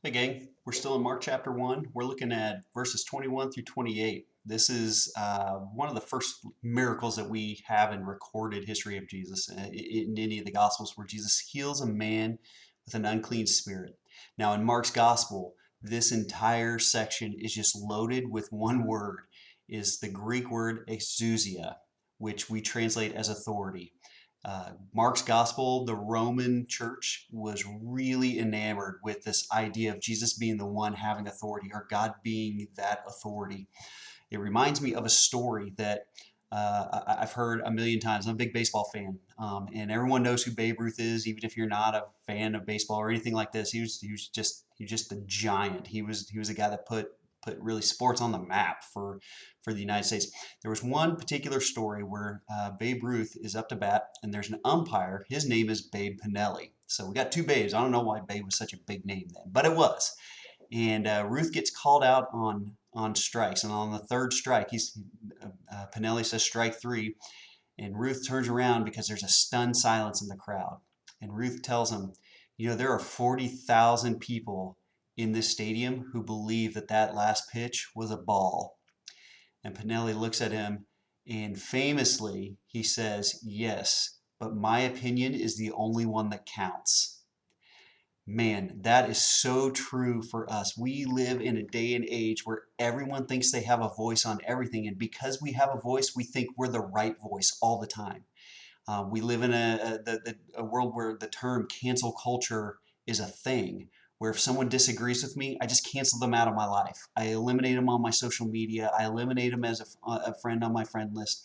Hey gang, we're still in Mark chapter 1. We're looking at verses 21 through 28. This is one of the first miracles that we have in recorded history of Jesus in any of the Gospels where Jesus heals a man with an unclean spirit. Now, in Mark's Gospel, this entire section is just loaded with one word, is the Greek word exousia, which we translate as authority. Mark's gospel, the Roman church was really enamored with this idea of Jesus being the one having authority or God being that authority. It reminds me of a story that I've heard a million times. I'm a big baseball fan, and everyone knows who Babe Ruth is, even if you're not a fan of baseball or anything like this. He was just a giant. He was a guy that put really sports on the map for the United States. There was one particular story where Babe Ruth is up to bat, and there's an umpire. His name is Babe Pinelli. So we got two Babes. I don't know why Babe was such a big name then, but it was. And Ruth gets called out on strikes, and on the third strike, Pinelli says strike three, and Ruth turns around because there's a stunned silence in the crowd, and Ruth tells him, there are 40,000 people in this stadium who believe that that last pitch was a ball. And Pinelli looks at him, and famously he says, yes, but my opinion is the only one that counts. Man, that is so true for us. We live in a day and age where everyone thinks they have a voice on everything, and because we have a voice, we think we're the right voice all the time. We live in a world where the term cancel culture is a thing, where if someone disagrees with me, I just cancel them out of my life. I eliminate them on my social media. I eliminate them as a friend on my friend list.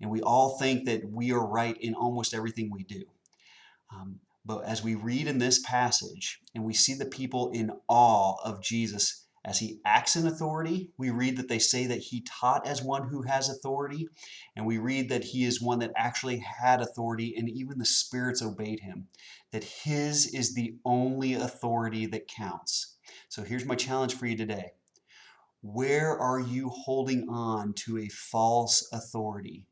And we all think that we are right in almost everything we do. But as we read in this passage and we see the people in awe of Jesus as he acts in authority, we read that they say that he taught as one who has authority, and we read that he is one that actually had authority, and even the spirits obeyed him, that his is the only authority that counts. So here's my challenge for you today. Where are you holding on to a false authority?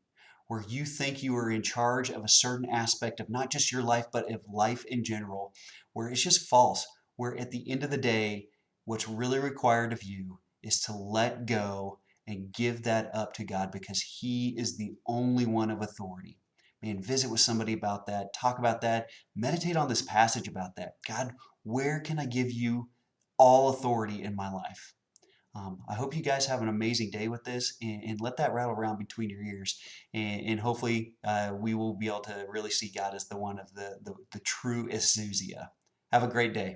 Where you think you are in charge of a certain aspect of not just your life, but of life in general, where it's just false, where at the end of the day, what's really required of you is to let go and give that up to God because he is the only one of authority. Man, visit with somebody about that, talk about that, meditate on this passage about that. God, where can I give you all authority in my life? I hope you guys have an amazing day with this, and let that rattle around between your ears. And hopefully we will be able to really see God as the one of the true exousia. Have a great day.